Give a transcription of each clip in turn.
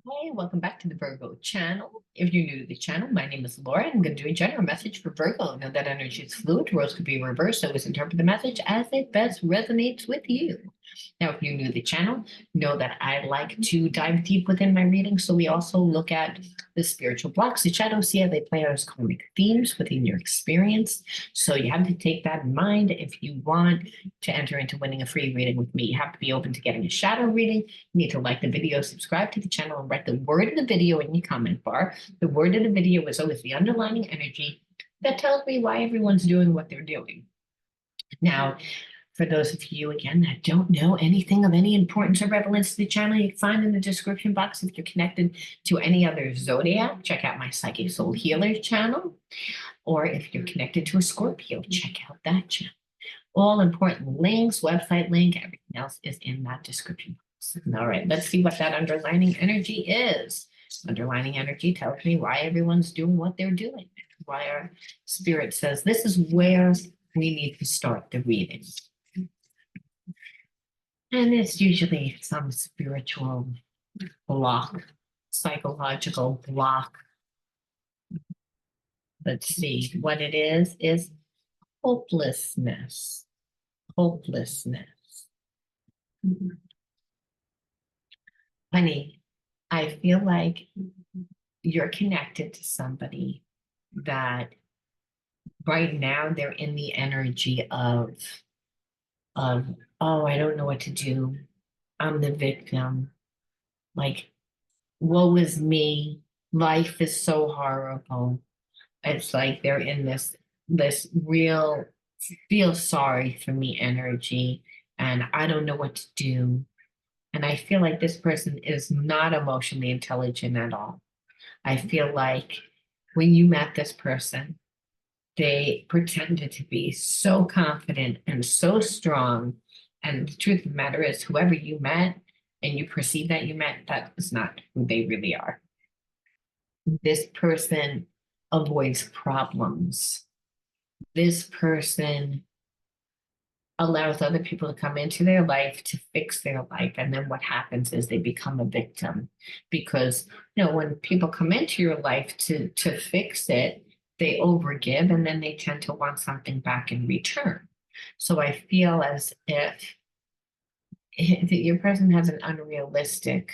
Hey, welcome back to the Virgo channel. If you're new to the channel, my name is Laura. I'm going to do a general message for Virgo. Know that energy is fluid, roles could be reversed, so always interpret the message as it best resonates with you. Now, if you're new to the channel, know that I like to dive deep within my reading. So we also look at the spiritual blocks, the shadows, see how they play out as karmic themes within your experience. So you have to take that in mind if you want to enter into winning a free reading with me. You have to be open to getting a shadow reading. You need to like the video, subscribe to the channel, and write the word of the video in your comment bar. The word of the video is always the underlying energy that tells me why everyone's doing what they're doing. Now, for those of you, again, that don't know anything of any importance or relevance to the channel, you can find in the description box if you're connected to any other zodiac. Check out my Psychic Soul Healer channel. Or if you're connected to a Scorpio, check out that channel. All important links, website link, everything else is in that description box. All right, let's see what that underlining energy is. Underlining energy tells me why everyone's doing what they're doing, why our spirit says this is where we need to start the reading. And it's usually some spiritual block, psychological block. Let's see what it is hopelessness. Hopelessness. Honey, I feel like you're connected to somebody that right now they're in the energy of oh, I don't know what to do. I'm the victim. Like, woe is me. Life is so horrible. It's like they're in this real feel sorry for me energy, and I don't know what to do. And I feel like this person is not emotionally intelligent at all. I feel like when you met this person, they pretended to be so confident and so strong. And the truth of the matter is, whoever you met and you perceive that you met, that is not who they really are. This person avoids problems. This person allows other people to come into their life to fix their life. And then what happens is they become a victim because, when people come into your life to fix it, they overgive and then they tend to want something back in return. So I feel as if your person has an unrealistic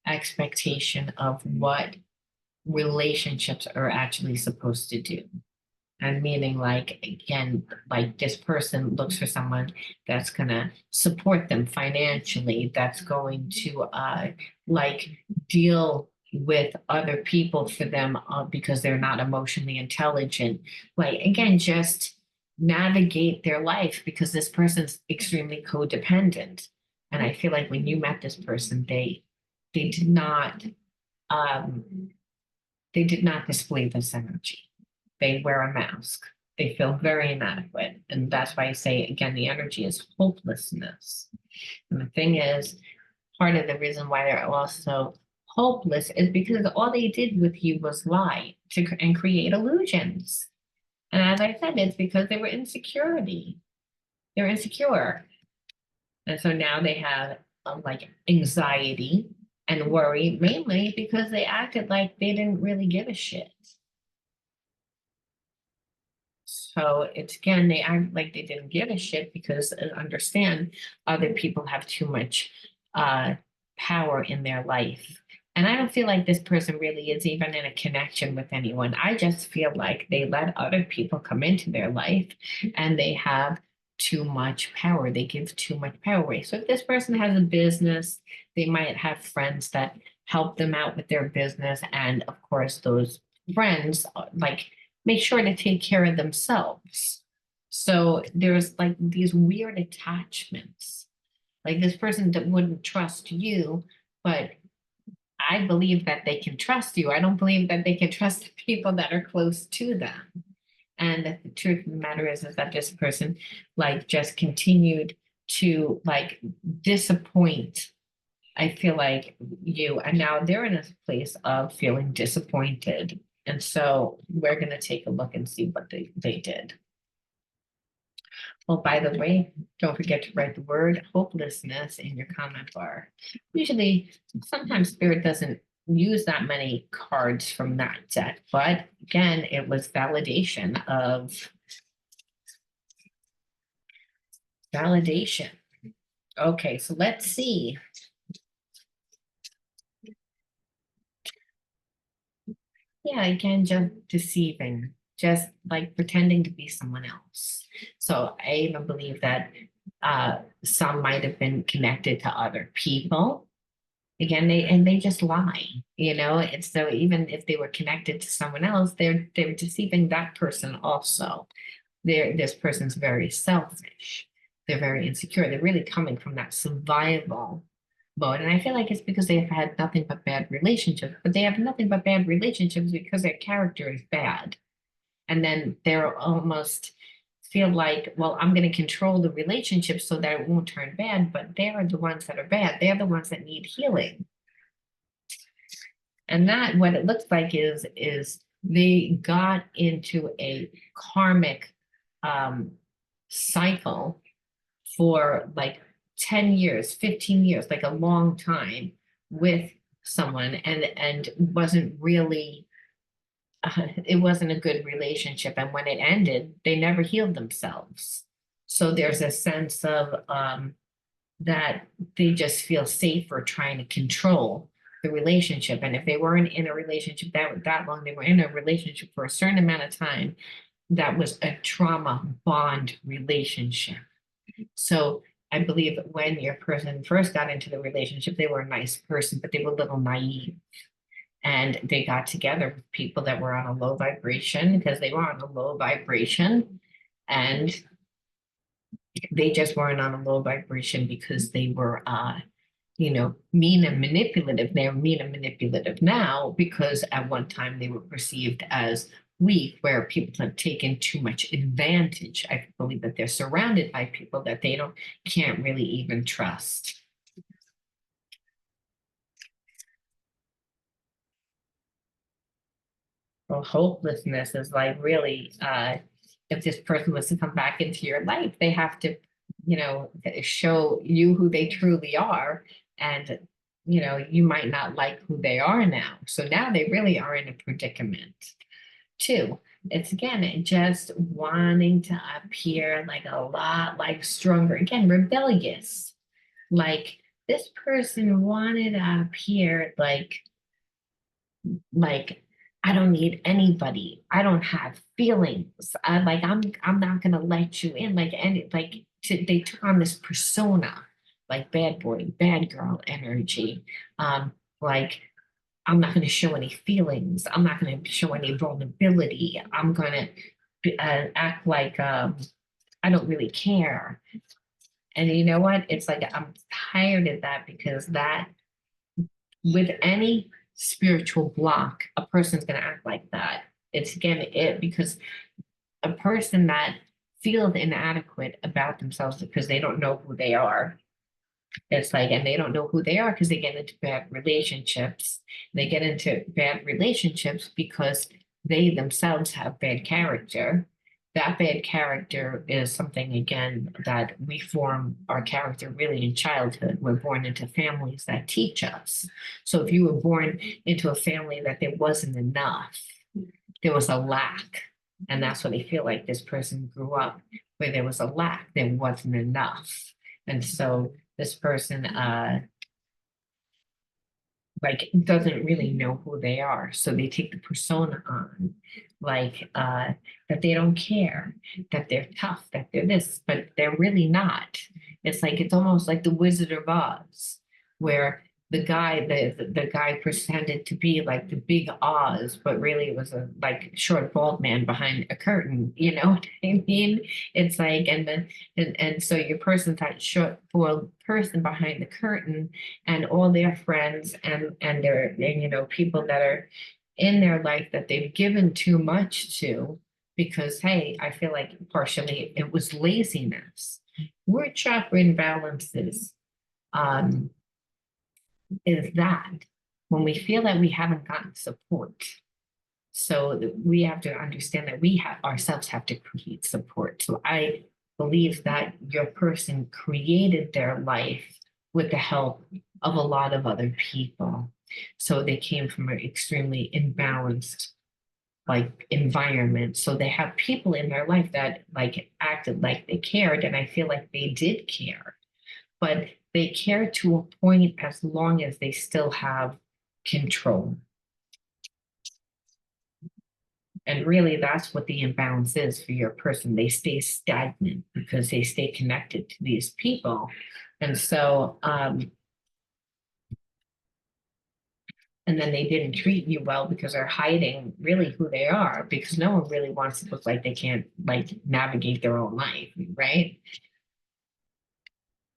expectation of what relationships are actually supposed to do. And meaning, like, again, like this person looks for someone that's going to support them financially, that's going to like deal with other people for them because they're not emotionally intelligent. Like, again, just navigate their life because this person's extremely codependent. And I feel like when you met this person, they did not um, they did not display this energy. They wear a mask. They feel very inadequate. And that's why I say, again, the energy is hopelessness. And the thing is, part of the reason why they're also hopeless is because all they did with you was lie and create illusions. And as I said, it's because they were insecurity. They're insecure. And so now they have like anxiety and worry, mainly because they acted like they didn't really give a shit. So it's again, they act like they didn't give a shit because understand other people have too much power in their life. And I don't feel like this person really is even in a connection with anyone. I just feel like they let other people come into their life and they have too much power. They give too much power away. So if this person has a business, they might have friends that help them out with their business. And of course, those friends like make sure to take care of themselves. So there's like these weird attachments. Like this person that wouldn't trust you, but I believe that they can trust you. I don't believe that they can trust the people that are close to them. And the truth of the matter is that this person like just continued to like disappoint. I feel like you, and now they're in a place of feeling disappointed. And so we're going to take a look and see what they did. Well, by the way, don't forget to write the word hopelessness in your comment bar. Usually, sometimes spirit doesn't use that many cards from that deck, but again, it was validation of validation. Okay, so let's see. Yeah, again, just deceiving, just like pretending to be someone else. So I even believe that some might have been connected to other people. Again, they just lie, and so even if they were connected to someone else, they're deceiving that person also. This person's very selfish. They're very insecure. They're really coming from that survival mode. And I feel like it's because they've had nothing but bad relationships, but they have nothing but bad relationships because their character is bad. And then they're almost feel like, well, I'm going to control the relationship so that it won't turn bad, but they're the ones that are bad. They're the ones that need healing. And that what it looks like is they got into a karmic cycle for like 10 years, 15 years, like a long time with someone, and wasn't really it wasn't a good relationship. And when it ended, they never healed themselves. So there's a sense of that they just feel safer trying to control the relationship. And if they weren't in a relationship that long, they were in a relationship for a certain amount of time, that was a trauma bond relationship. So I believe that when your person first got into the relationship, they were a nice person, but they were a little naive. And they got together with people that were on a low vibration because they were on a low vibration. And they just weren't on a low vibration because they were mean and manipulative. They're mean and manipulative now because at one time they were perceived as weak, where people have taken too much advantage. I believe that they're surrounded by people that they can't really even trust. Well, hopelessness is like really, if this person was to come back into your life, they have to, show you who they truly are. And, you might not like who they are now. So now they really are in a predicament. Two, it's again just wanting to appear like a lot like stronger, again, rebellious. Like this person wanted to appear like I don't need anybody. I don't have feelings. I'm not gonna let you in. They took on this persona, like bad boy, bad girl energy. Like I'm not gonna show any feelings. I'm not gonna show any vulnerability. I'm gonna act like I don't really care. And you know what? It's like I'm tired of that because that with any spiritual block, a person's going to act like that. It's again it because a person that feels inadequate about themselves because they don't know who they are. It's like, and they don't know who they are because they get into bad relationships. They get into bad relationships because they themselves have bad character. That bad character is something, again, that we form our character really in childhood. We're born into families that teach us. So if you were born into a family that there wasn't enough, there was a lack. And that's what they feel like this person grew up where there was a lack, there wasn't enough. And so this person like doesn't really know who they are. So they take the persona on, like that they don't care, that they're tough, that they're this, but they're really not. It's like it's almost like the Wizard of Oz, where the guy pretended to be like the big Oz, but really it was a like short bald man behind a curtain. You know what I mean? It's like and so your person's that short bald person behind the curtain, and all their friends and their people that are in their life that they've given too much to, because hey, I feel like partially it was laziness. Where chakra imbalances is that when we feel that we haven't gotten support. So we have to understand that we have ourselves have to create support. So I believe that your person created their life with the help of a lot of other people. So they came from an extremely imbalanced like environment. So they have people in their life that like acted like they cared, and I feel like they did care, but they care to a point as long as they still have control. And really, that's what the imbalance is for your person. They stay stagnant because they stay connected to these people. And so, and then they didn't treat you well because they're hiding really who they are, because no one really wants to look like they can't like navigate their own life, right?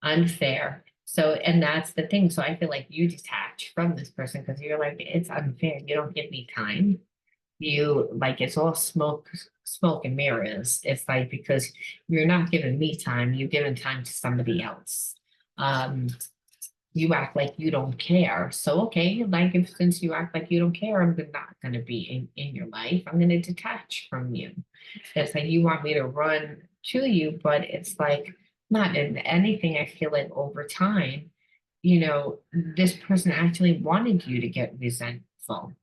Unfair. So, and that's the thing. So I feel like you detach from this person because you're like, it's unfair. You don't give me time. You like it's all smoke and mirrors. It's like because you're not giving me time, you're giving time to somebody else. Um, you act like you don't care. So okay, like if since you act like you don't care, I'm not gonna be in your life. I'm gonna detach from you. It's like you want me to run to you, but it's like not in anything. I feel like over time, this person actually wanted you to get resentful.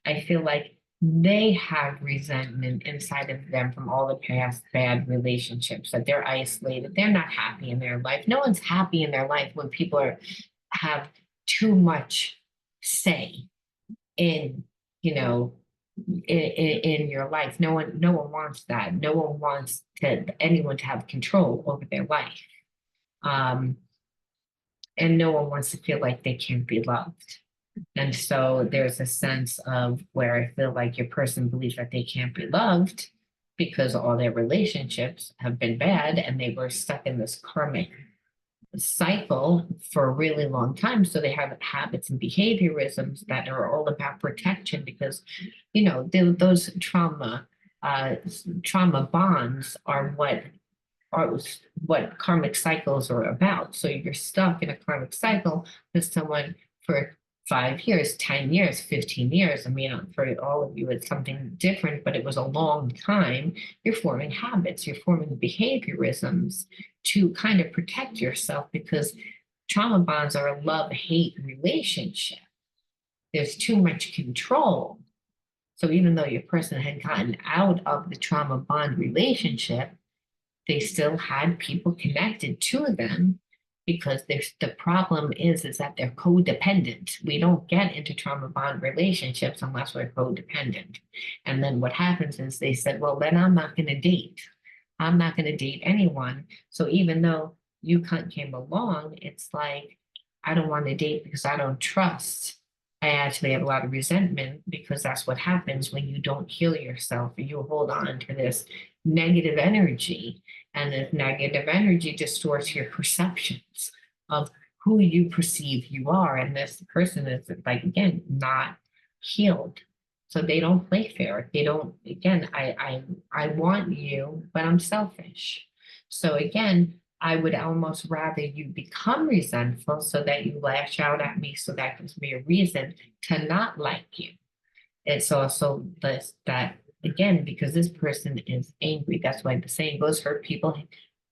I feel like they have resentment inside of them from all the past bad relationships, that they're isolated, they're not happy in their life. No one's happy in their life when people have too much say in, you know, in your life. No one wants that. No one wants anyone to have control over their life. Um, and no one wants to feel like they can't be loved. And so there's a sense of where I feel like your person believes that they can't be loved because all their relationships have been bad and they were stuck in this karmic cycle for a really long time. So they have habits and behaviorisms that are all about protection because, those trauma bonds are what karmic cycles are about. So you're stuck in a karmic cycle with someone for 5 years, 10 years, 15 years. I mean, for all of you, it's something different, but it was a long time. You're forming habits, you're forming behaviorisms to kind of protect yourself because trauma bonds are a love-hate relationship. There's too much control. So even though your person had gotten out of the trauma bond relationship, they still had people connected to them because the problem is that they're codependent. We don't get into trauma bond relationships unless we're codependent. And then what happens is they said, well, then I'm not going to date. I'm not going to date anyone. So even though you came along, it's like, I don't want to date because I don't trust. I actually have a lot of resentment because that's what happens when you don't heal yourself and you hold on to this negative energy. And this negative energy distorts your perceptions of who you perceive you are. And this person is like, again, not healed. So they don't play fair. They don't, again, I want you, but I'm selfish. So again, I would almost rather you become resentful so that you lash out at me, so that gives me a reason to not like you. It's also this that again, because this person is angry. That's why the saying goes, hurt people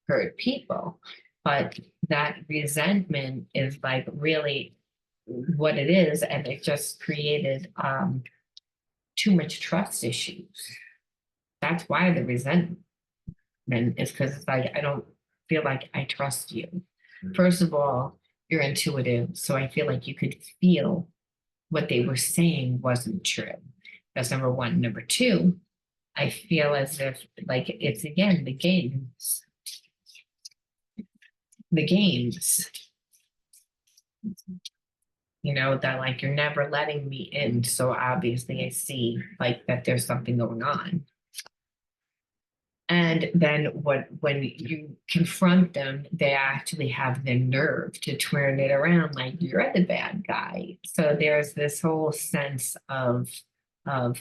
hurt people. But that resentment is like really what it is, and it just created too much trust issues. That's why the resentment is because it's like I don't feel like I trust you. First of all, you're intuitive, so I feel like you could feel what they were saying wasn't true. That's number one. Number two, I feel as if like it's again the games. The games. That like you're never letting me in. So obviously I see like that there's something going on. And then when you confront them, they actually have the nerve to turn it around like you're the bad guy. So there's this whole sense of I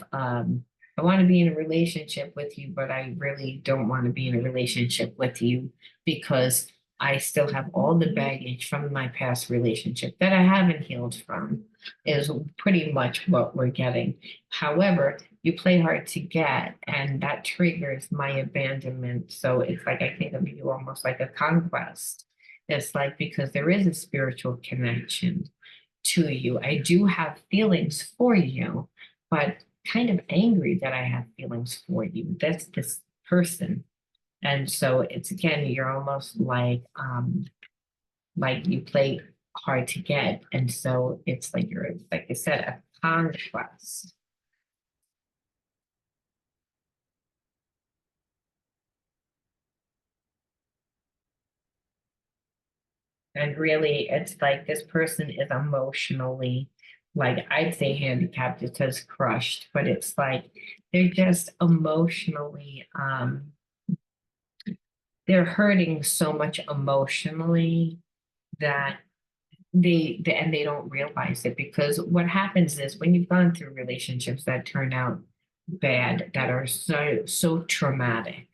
want to be in a relationship with you, but I really don't want to be in a relationship with you because I still have all the baggage from my past relationship that I haven't healed from, is pretty much what we're getting. However, you play hard to get, and that triggers my abandonment. So it's like I think of you almost like a conquest. It's like because there is a spiritual connection to you. I do have feelings for you, but kind of angry that I have feelings for you. That's this person. And so it's again, you're almost like you play hard to get. And so it's like you're, like I said, a conquest. And really, it's like this person is emotionally, like I'd say handicapped, it says crushed, but it's like they're just emotionally, they're hurting so much emotionally that and they don't realize it, because what happens is when you've gone through relationships that turn out bad, that are so traumatic,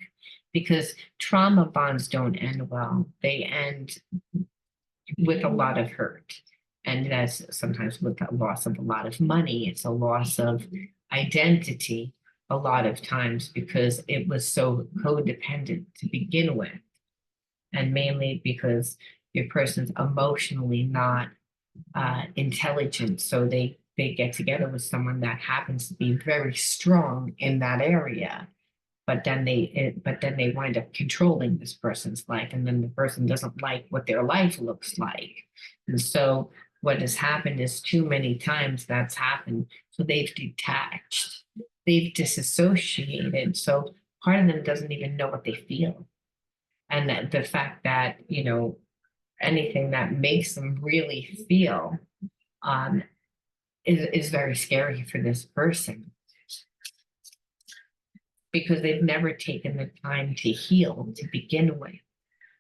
because trauma bonds don't end well. They end with a lot of hurt. And that's sometimes with the loss of a lot of money. It's a loss of identity a lot of times because it was so codependent to begin with. And mainly because your person's emotionally not intelligent. So they get together with someone that happens to be very strong in that area, but then they wind up controlling this person's life, and then the person doesn't like what their life looks like. And so what has happened is too many times that's happened. So they've detached, they've disassociated. So part of them doesn't even know what they feel. And that the fact that, anything that makes them really feel um, is very scary for this person, because they've never taken the time to heal to begin with.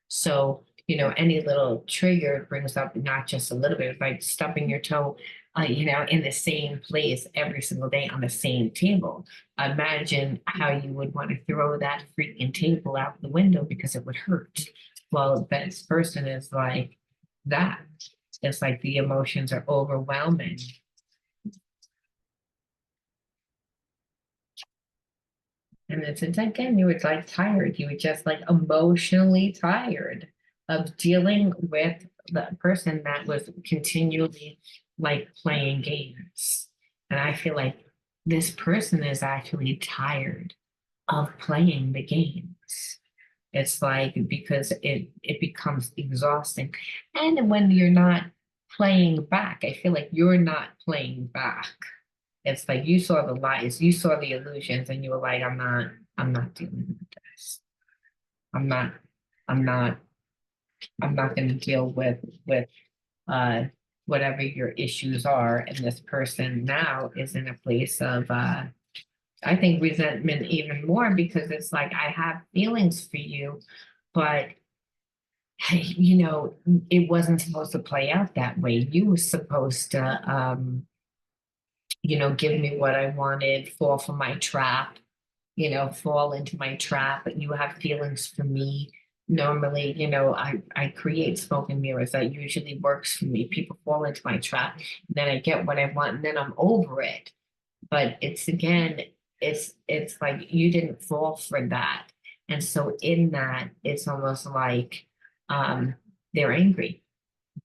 So, any little trigger brings up not just a little bit, it's like stubbing your toe, in the same place every single day on the same table. Imagine how you would want to throw that freaking table out the window because it would hurt. Well, this person is like that. It's like the emotions are overwhelming. And it's again, you were like tired. You were just like emotionally tired of dealing with the person that was continually like playing games. And I feel like this person is actually tired of playing the games. It's like because it becomes exhausting. And when you're not playing back, I feel like you're not playing back. It's like you saw the lies, you saw the illusions, and you were like, I'm not dealing with this. I'm not, I'm not, I'm not going to deal with uh whatever your issues are. And this person now is in a place of I think resentment even more, because it's like I have feelings for you, but it wasn't supposed to play out that way. You were supposed to give me what I wanted, fall for my trap, fall into my trap. But you have feelings for me. Normally, I create smoke and mirrors. That usually works for me. People fall into my trap, and then I get what I want, and then I'm over it. But it's again, it's like you didn't fall for that. And so in that, it's almost like um, they're angry,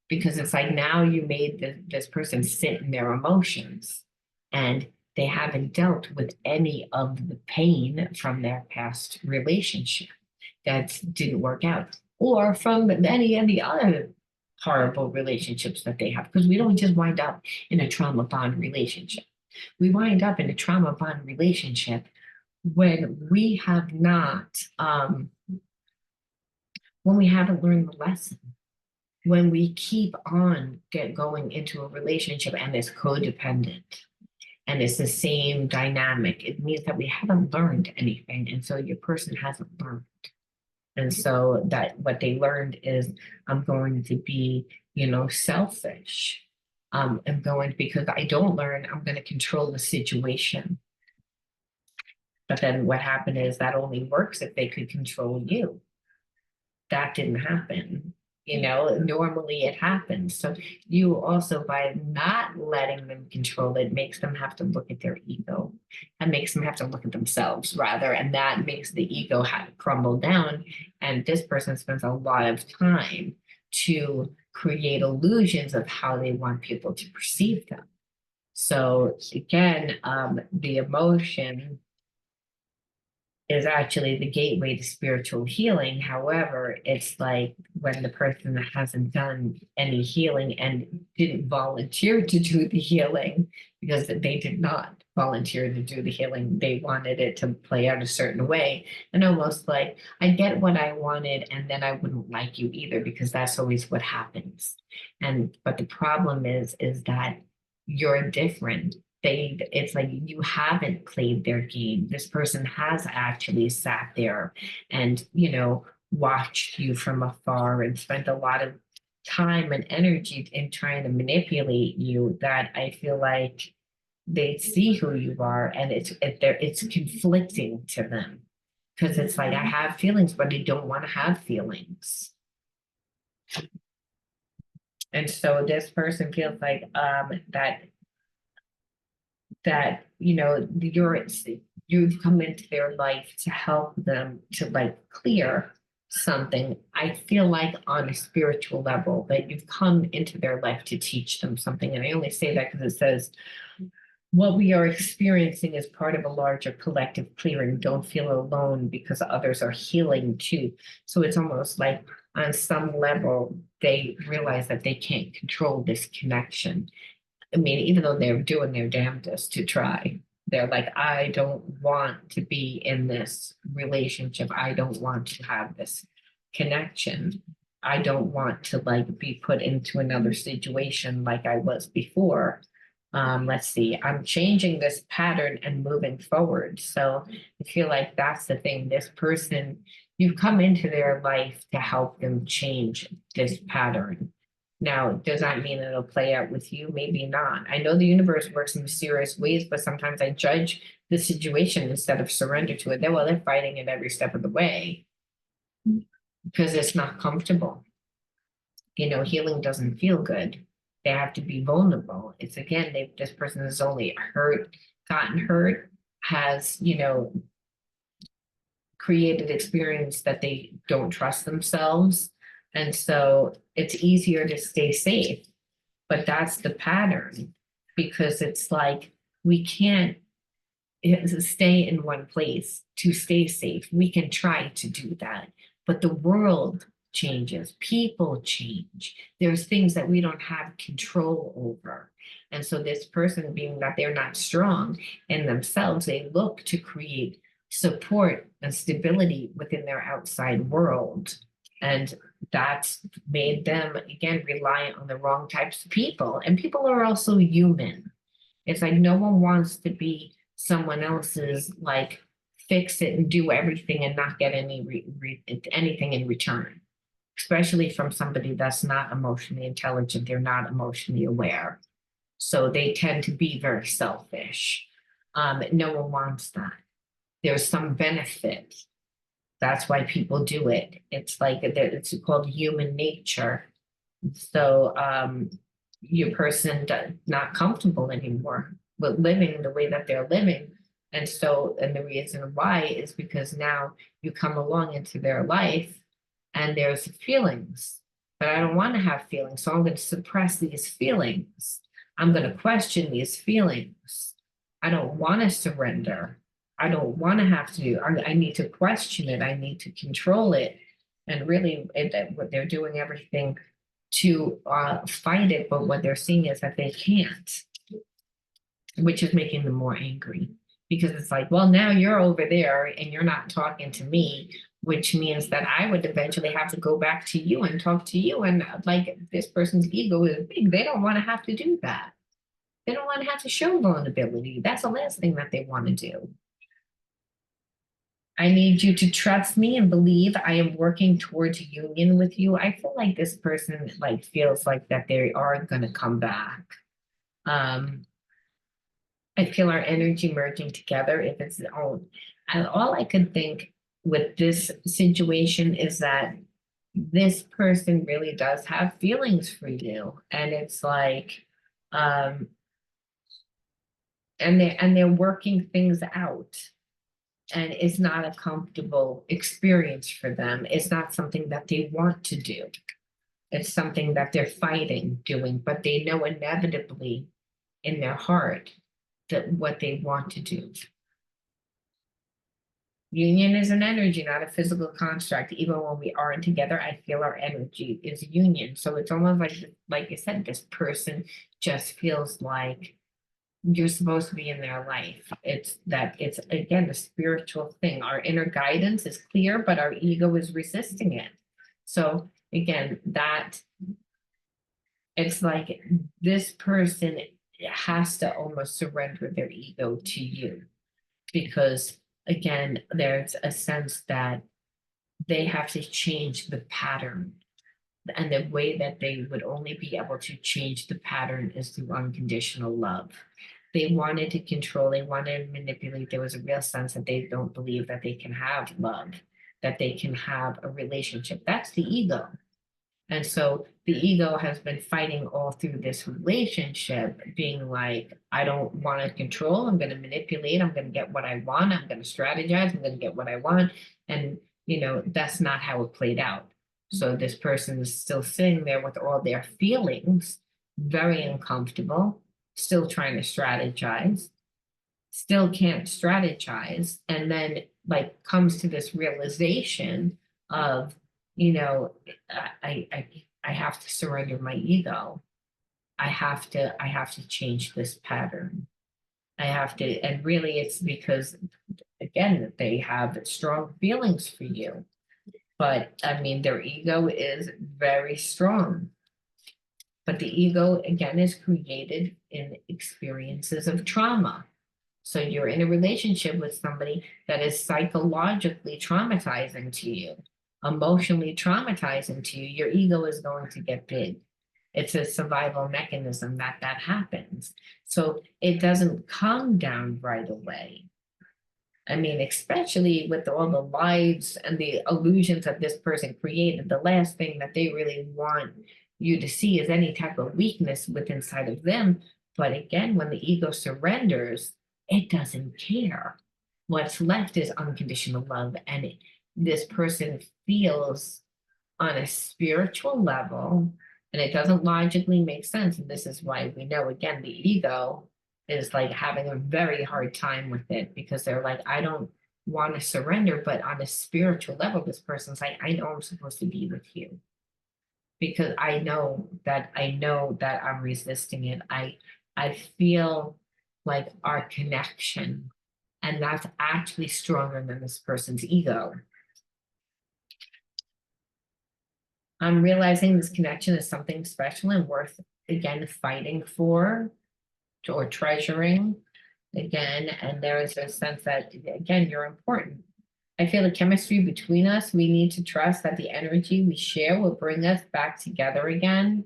because it's like now you made this person sit in their emotions, and they haven't dealt with any of the pain from their past relationship that didn't work out, or from any of the other horrible relationships that they have, because we don't just wind up in a trauma bond relationship. We wind up in a trauma bond relationship when we have not when we haven't learned the lesson, when we keep on going into a relationship and it's codependent and it's the same dynamic, it means that we haven't learned anything. And so your person hasn't learned. And so that what they learned is I'm going to be, selfish. I'm going, because I don't learn, I'm going to control the situation. But then what happened is that only works if they could control you. That didn't happen. Normally it happens. So you also, by not letting them control it, makes them have to look at their ego, and makes them have to look at themselves rather. And that makes the ego crumble down. And this person spends a lot of time to create illusions of how they want people to perceive them. So again, the emotion is actually the gateway to spiritual healing. However, it's like when the person hasn't done any healing and didn't volunteer to do the healing, because they did not volunteer to do the healing, they wanted it to play out a certain way. And almost like, I get what I wanted, and then I wouldn't like you either, because that's always what happens. But the problem is that you're different. It's like you haven't played their game. This person has actually sat there and, watched you from afar and spent a lot of time and energy in trying to manipulate you, that I feel like they see who you are, and it's conflicting to them, because it's like, I have feelings, but I don't want to have feelings. And so this person feels like that you've come into their life to help them to like clear something. I feel like on a spiritual level that you've come into their life to teach them something. And I only say that because it says what we are experiencing is part of a larger collective clearing. Don't feel alone, because others are healing too. So it's almost like on some level they realize that they can't control this connection. I mean, even though they're doing their damnedest to try, they're like, I don't want to be in this relationship. I don't want to have this connection. I don't want to like be put into another situation like I was before. Let's see, I'm changing this pattern and moving forward. So I feel like that's the thing. This person, you've come into their life to help them change this pattern. Now, does that mean it'll play out with you? Maybe not. I know the universe works in mysterious ways, but sometimes I judge the situation instead of surrender to it. They're fighting it every step of the way because it's not comfortable. Healing doesn't feel good. They have to be vulnerable. It's again, this person is only gotten hurt, has, created experience that they don't trust themselves. And so it's easier to stay safe. But that's the pattern, because it's like we can't stay in one place to stay safe. We can try to do that, but the world changes, people change. There's things that we don't have control over. And so this person, being that they're not strong in themselves, they look to create support and stability within their outside world. And that's made them, again, reliant on the wrong types of people. And people are also human. It's like no one wants to be someone else's, like, fix it and do everything and not get anything in return, especially from somebody that's not emotionally intelligent. They're not emotionally aware. So they tend to be very selfish. No one wants that. There's some benefit. That's why people do it. It's like it's called human nature. So your person not comfortable anymore with living the way that they're living. And the reason why is because now you come along into their life and there's feelings, but I don't want to have feelings. So I'm going to suppress these feelings. I'm going to question these feelings. I don't want to surrender. I don't want to have to. I need to question it. I need to control it. And really, what they're doing everything to fight it, but what they're seeing is that they can't, which is making them more angry, because it's like, well, now you're over there and you're not talking to me, which means that I would eventually have to go back to you and talk to you. And like, this person's ego is big. They don't want to have to do that. They don't want to have to show vulnerability. That's the last thing that they want to do. I need you to trust me and believe I am working towards union with you. I feel like this person feels like that they are going to come back. I feel our energy merging together if it's own. And all I could think with this situation is that this person really does have feelings for you. And it's like, and they're working things out. And it's not a comfortable experience for them. It's not something that they want to do. It's something that they're fighting doing, but they know inevitably in their heart that what they want to do. Union is an energy, not a physical construct. Even when we aren't together, I feel our energy is union. So it's almost like you said, this person just feels like you're supposed to be in their life. It's again a spiritual thing. Our inner guidance is clear, but our ego is resisting it. So again, that it's like this person has to almost surrender their ego to you, because again, there's a sense that they have to change the pattern. And the way that they would only be able to change the pattern is through unconditional love. They wanted to control, they wanted to manipulate. There was a real sense that they don't believe that they can have love, that they can have a relationship. That's the ego. And so the ego has been fighting all through this relationship, being like, I don't want to control, I'm going to manipulate, I'm going to get what I want, I'm going to strategize, I'm going to get what I want. And, that's not how it played out. So this person is still sitting there with all their feelings, very uncomfortable, still trying to strategize, still can't strategize, and then like comes to this realization of, you know, I have to surrender my ego. I have to change this pattern. I have to, and really it's because again, they have strong feelings for you. But I mean, their ego is very strong. But the ego, again, is created in experiences of trauma. So you're in a relationship with somebody that is psychologically traumatizing to you, emotionally traumatizing to you. Your ego is going to get big. It's a survival mechanism that happens. So it doesn't come down right away. I mean, especially with all the lives and the illusions that this person created, the last thing that they really want you to see is any type of weakness within inside of them. But again, when the ego surrenders, it doesn't care. What's left is unconditional love. And this person feels on a spiritual level, and it doesn't logically make sense. And this is why we know, again, the ego is like having a very hard time with it, because they're like, I don't want to surrender, but on a spiritual level, this person's like, I know I'm supposed to be with you, because I know that I'm resisting it. I feel like our connection, and that's actually stronger than this person's ego. I'm realizing this connection is something special and worth, again, fighting for or treasuring again. And there is a sense that, again, you're important. I feel the chemistry between us, we need to trust that the energy we share will bring us back together again.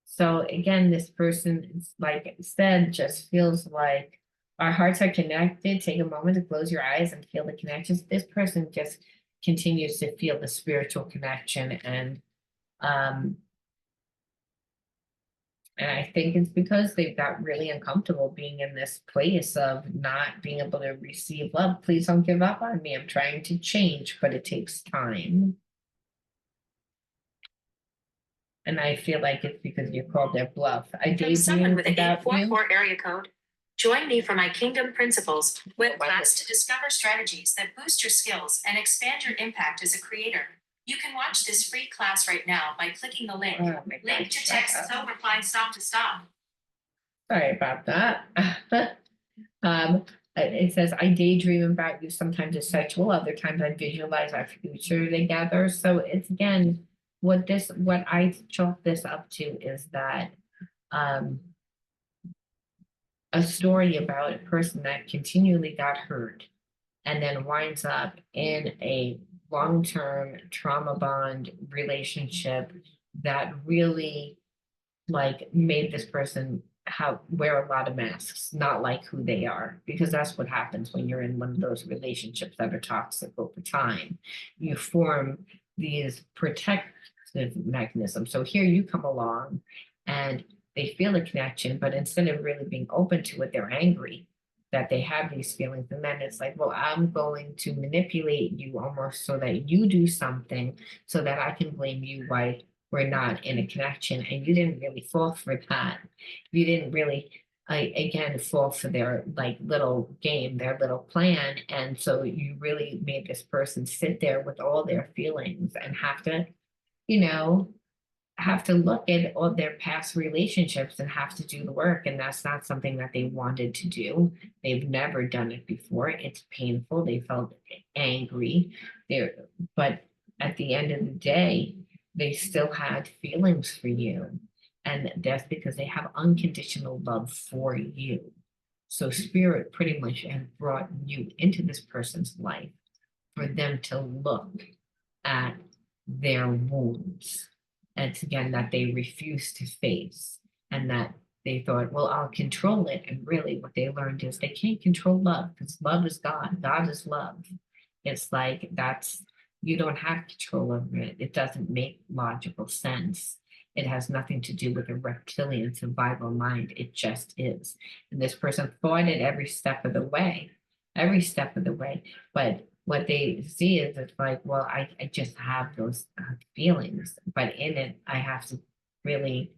So again, this person, like I said, just feels like our hearts are connected. Take a moment to close your eyes and feel the connections. This person just continues to feel the spiritual connection, and I think it's because they've got really uncomfortable being in this place of not being able to receive love. Please don't give up on me. I'm trying to change, but it takes time. And I feel like it's because you called their bluff. I From someone daydreamed with an about you. 844 area code. Join me for my Kingdom Principles web my class to discover strategies that boost your skills and expand your impact as a creator. You can watch this free class right now by clicking the link. Oh my Link gosh, to text so reply stop to stop. Sorry about that. It says, I daydream about you. Sometimes it's sexual, other times I visualize our future together. So it's again, what I chalk this up to is that a story about a person that continually got hurt and then winds up in a long-term trauma bond relationship that really like made this person wear a lot of masks, not like who they are, because that's what happens when you're in one of those relationships that are toxic over time. You form these protective mechanisms. So here you come along and they feel a connection, but instead of really being open to it, they're angry that they have these feelings. And then it's like, well, I'm going to manipulate you almost so that you do something so that I can blame you why we're not in a connection. And you didn't really fall for that. You didn't really, again, fall for their like little game, their little plan. And so you really made this person sit there with all their feelings and have to, you know, have to look at all their past relationships and have to do the work. And that's not something that they wanted to do. They've never done it before. It's painful. They felt angry there, but at the end of the day, they still had feelings for you. And that's because they have unconditional love for you. So spirit pretty much has brought you into this person's life for them to look at their wounds. And it's again that they refuse to face, and that they thought, well, I'll control it. And really, what they learned is they can't control love because love is God. God is love. It's like you don't have control over it. It doesn't make logical sense. It has nothing to do with a reptilian survival mind. It just is. And this person fought it every step of the way. But what they see is it's like, well, I just have those feelings, but in it, I have to really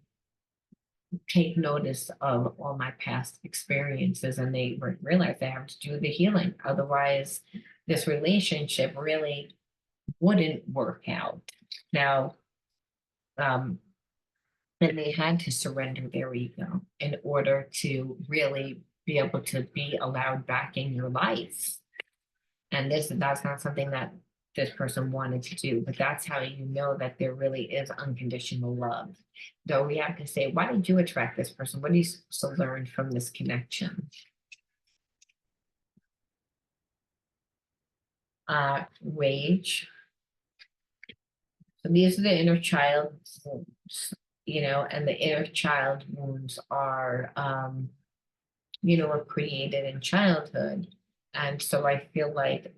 take notice of all my past experiences, and they realize they have to do the healing. Otherwise, this relationship really wouldn't work out. Now, then they had to surrender their ego in order to really be able to be allowed back in your life. And that's not something that this person wanted to do, but that's how you know that there really is unconditional love. Though we have to say, why did you attract this person? What do you supposed to learn from this connection? Rage. So these are the inner child wounds, and the inner child wounds are, were created in childhood. And so I feel like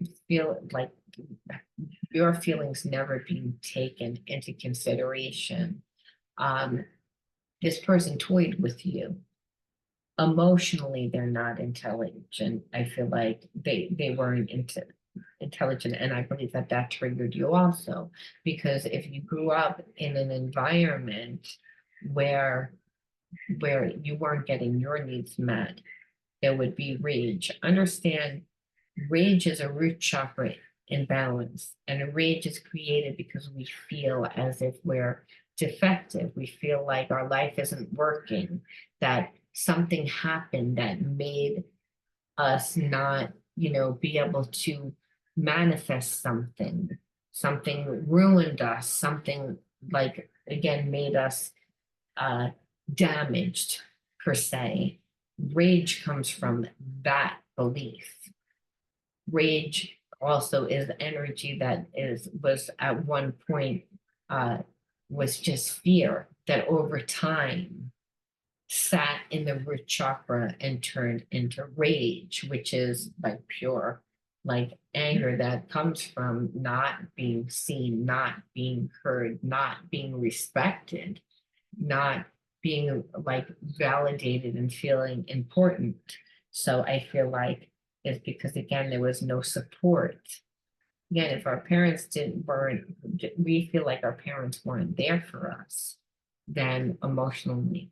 your feelings never being taken into consideration. This person toyed with you. Emotionally, they're not intelligent. I feel like they weren't intelligent, and I believe that triggered you also, because if you grew up in an environment where you weren't getting your needs met, there would be rage. Understand, rage is a root chakra imbalance, and a rage is created because we feel as if we're defective. We feel like our life isn't working, that something happened that made us not, be able to manifest something. Something ruined us, something like, again, made us damaged, per se. Rage comes from that belief. Rage also is energy that was at one point was just fear that over time sat in the root chakra and turned into rage, which is like pure like anger that comes from not being seen, not being heard, not being respected, not being like validated and feeling important. So I feel like it's because again there was no support. Again, if our parents we feel like our parents weren't there for us, then emotionally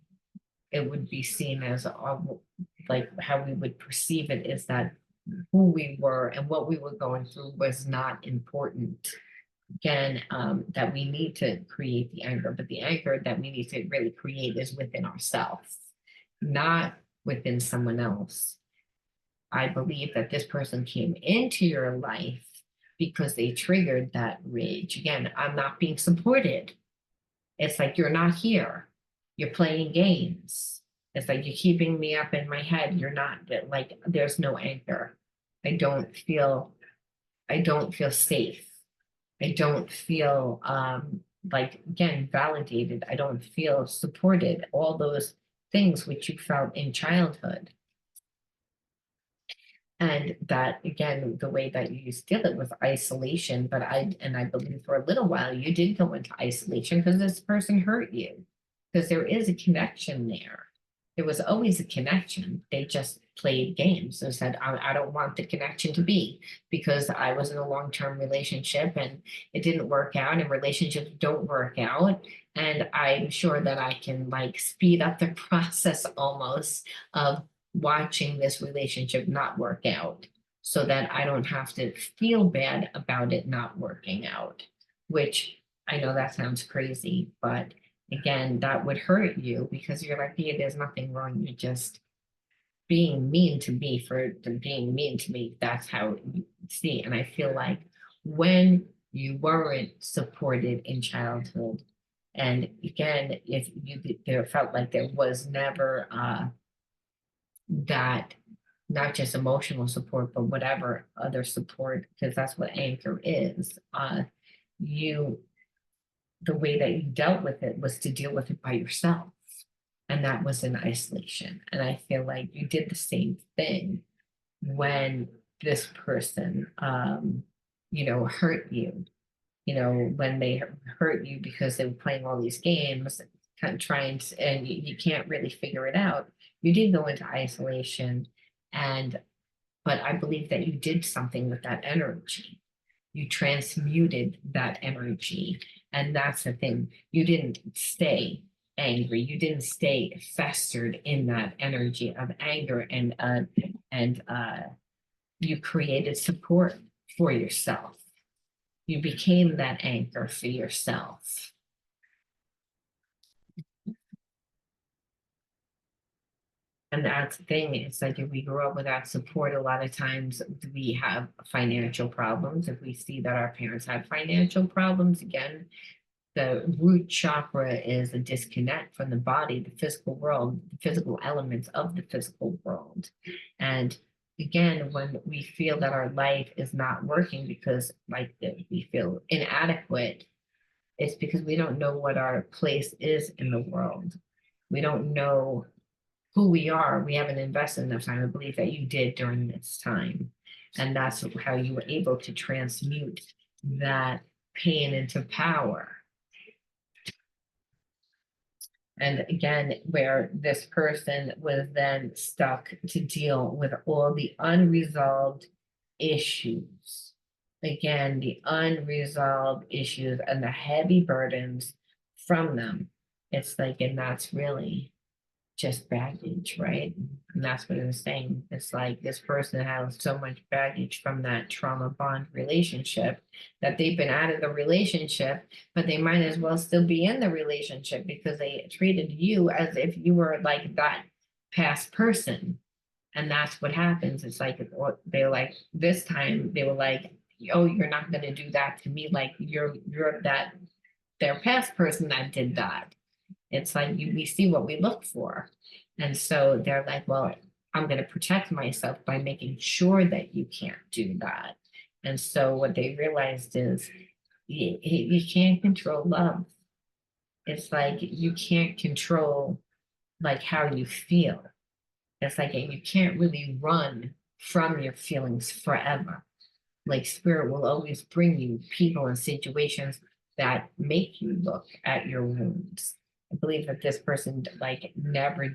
it would be seen as like how we would perceive it is that who we were and what we were going through was not important. Again, that we need to create the anger, but the anger that we need to really create is within ourselves, not within someone else. I believe that this person came into your life because they triggered that rage. Again, I'm not being supported. It's like you're not here. You're playing games. It's like you're keeping me up in my head. You're not, like there's no anchor. I don't feel safe. I don't feel like again validated. I don't feel supported. All those things which you felt in childhood. And that again, the way that you used to deal it with isolation, but I believe for a little while you did go into isolation because this person hurt you. Because there is a connection there. there was always a connection. They just played games and said, I don't want the connection to be, because I was in a long-term relationship and it didn't work out, and relationships don't work out. And I'm sure that I can like speed up the process almost of watching this relationship not work out, so that I don't have to feel bad about it not working out, which I know that sounds crazy, but again, that would hurt you because you're like, yeah, there's nothing wrong. You're just being mean to me for being mean to me. That's how you see. And I feel like when you weren't supported in childhood, and again, if you there felt like there was never that, not just emotional support, but whatever other support, because that's what anchor is. You The way that you dealt with it was to deal with it by yourself. And that was in isolation. And I feel like you did the same thing when this person, hurt you, when they hurt you because they were playing all these games, kind of trying to, and you can't really figure it out. You did go into isolation. And, but I believe that you did something with that energy. You transmuted that energy. And that's the thing. You didn't stay angry. You didn't stay festered in that energy of anger, and you created support for yourself. You became that anchor for yourself. And that's the thing, it's like if we grow up without support, a lot of times we have financial problems. If we see that our parents had financial problems, again, the root chakra is a disconnect from the body, the physical world, the physical elements of the physical world. And again, when we feel that our life is not working because like we feel inadequate, it's because we don't know what our place is in the world. We don't know who we are. We haven't invested enough time. I believe that you did during this time. And that's how you were able to transmute that pain into power. And again, where this person was then stuck to deal with all the unresolved issues. Again, the unresolved issues and the heavy burdens from them. It's like, and that's really just baggage, right? And that's what it was saying. It's like this person has so much baggage from that trauma bond relationship that they've been out of the relationship, but they might as well still be in the relationship because they treated you as if you were like that past person. And that's what happens. It's like they're like this time they were like, oh, you're not gonna do that to me, like you're that their past person that did that. It's like we see what we look for. And so they're like, well, I'm going to protect myself by making sure that you can't do that. And so what they realized is you can't control love. It's like you can't control like how you feel. It's like you can't really run from your feelings forever. Like spirit will always bring you people and situations that make you look at your wounds. I believe that this person like never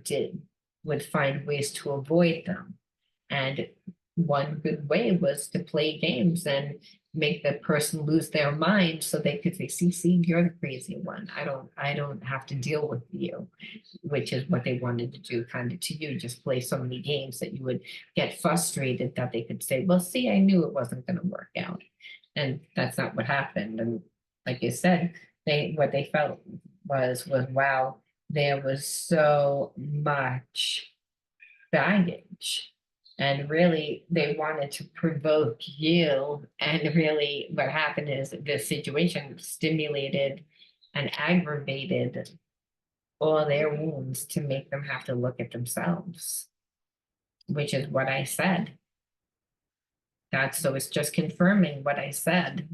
would find ways to avoid them. And one good way was to play games and make the person lose their mind so they could say, see, you're the crazy one. I don't have to deal with you, which is what they wanted to do kind of to you, just play so many games that you would get frustrated that they could say, well, see, I knew it wasn't going to work out. And that's not what happened. And like you said, what they felt was wow, there was so much baggage. And really, they wanted to provoke you. And really, what happened is this situation stimulated and aggravated all their wounds to make them have to look at themselves, which is what I said. So it's just confirming what I said,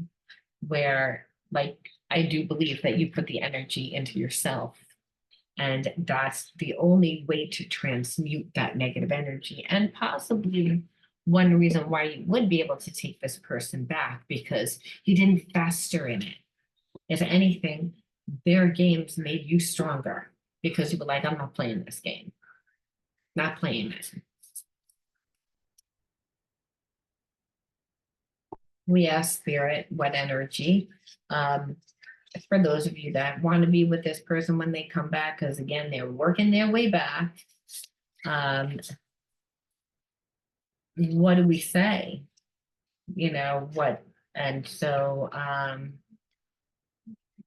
where like I do believe that you put the energy into yourself. And that's the only way to transmute that negative energy. And possibly one reason why you would be able to take this person back, because you didn't fester in it. If anything, their games made you stronger because you were like, I'm not playing this game. not playing it. We ask spirit what energy. For those of you that want to be with this person when they come back, because again, they're working their way back. What do we say? You know, what, and so,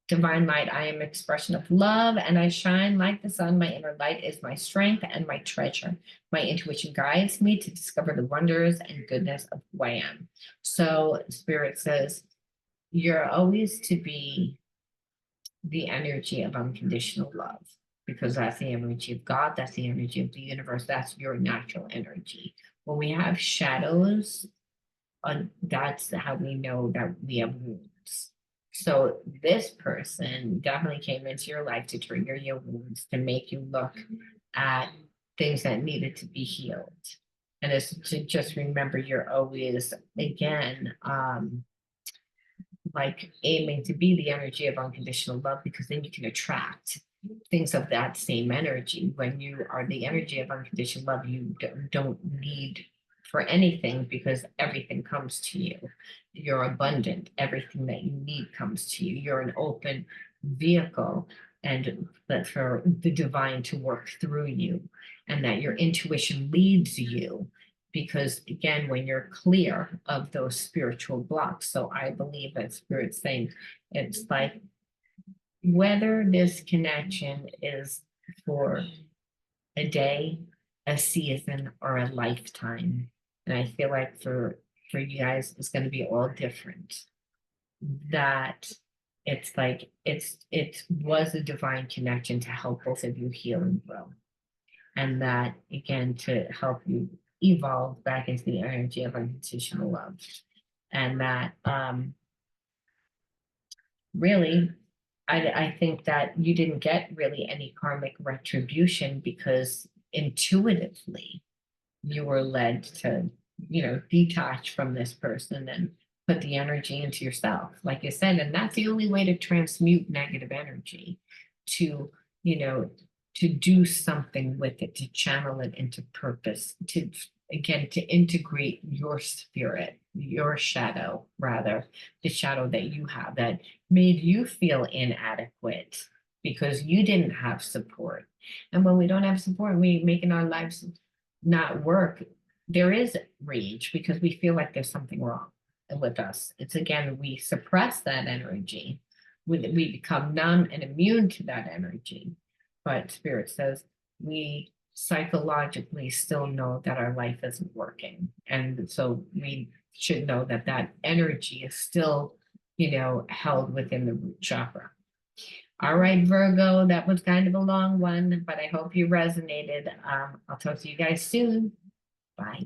divine light, I am expression of love and I shine like the sun. My inner light is my strength and my treasure. My intuition guides me to discover the wonders and goodness of who I am. So spirit says, you're always to be the energy of unconditional love, because that's the energy of God, that's the energy of the universe, that's your natural energy. When we have shadows, that's how we know that we have wounds. So this person definitely came into your life to trigger your wounds, to make you look at things that needed to be healed. And it's to just remember you're always, again, like aiming to be the energy of unconditional love, because then you can attract things of that same energy. When you are the energy of unconditional love, you don't need for anything, because everything comes to you. You're abundant. Everything that you need comes to you. You're an open vehicle, and that for the divine to work through you, and that your intuition leads you. Because again, when you're clear of those spiritual blocks, so I believe that Spirit's saying, it's like whether this connection is for a day, a season, or a lifetime. And I feel like for you guys, it's going to be all different. That it's like it was a divine connection to help both of you heal and grow. And that again, to help you evolve back into the energy of unconditional love. And that really, I think that you didn't get really any karmic retribution, because intuitively you were led to, detach from this person and put the energy into yourself, like you said. And that's the only way to transmute negative energy, to, to do something with it, to channel it into purpose, to, again, to integrate your spirit, your shadow, rather, the shadow that you have that made you feel inadequate because you didn't have support. And when we don't have support, we making our lives not work, there is rage, because we feel like there's something wrong with us. It's again, we suppress that energy. We become numb and immune to that energy. But Spirit says we psychologically still know that our life isn't working. And so we should know that that energy is still, held within the root chakra. All right, Virgo, that was kind of a long one, but I hope you resonated. I'll talk to you guys soon. Bye.